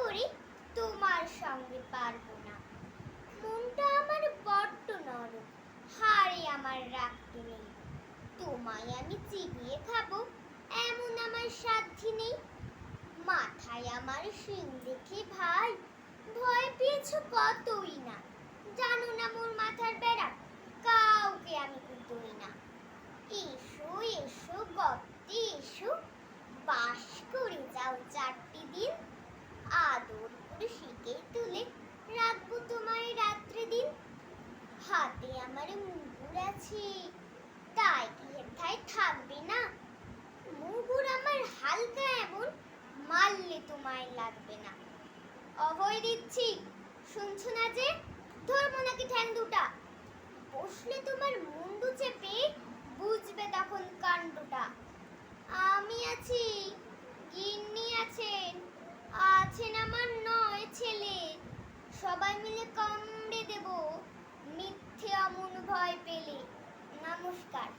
করে তোমার সঙ্গে পারবো না। মনটা আমার বড্ড নরম, হাড়ে আমার রাখতে নেই। তোমায় আমি চিবিয়ে খাবো এমন আমার সাধ্যি নেই। মাথায় আমার শিং দেখে ভাই ভয় পেয়েছো কতই না। জানো না মোর মাথার বেড়া, কাউকে আমি কুতোই না। এসো এসো গপ্তে এসো, বাস করে যাও 4টি দিন। আদর করে শিখে তুলে রাখবো তোমায় রাত্রি দিন। হাতে আমার মুগুর আছে, তাই কি হেথায় থাকবে না? মুগুর আমার হালকা এমন, মারলে তোমায় লাগবে না। অভয় দিচ্ছি, শুনছো না যে? ধরবো নাকি ঠ্যাং দুটা? বসলে তোমার মুন্ডু চেপে বুঝবে তখন কাণ্ডটা। আমি আছি, গিন্নি আছেন, আছেন আমার 9 ছেলে। সবাই মিলে কামড়ে দেব মিথ্যে অমন ভয় পেলে। নমস্কার।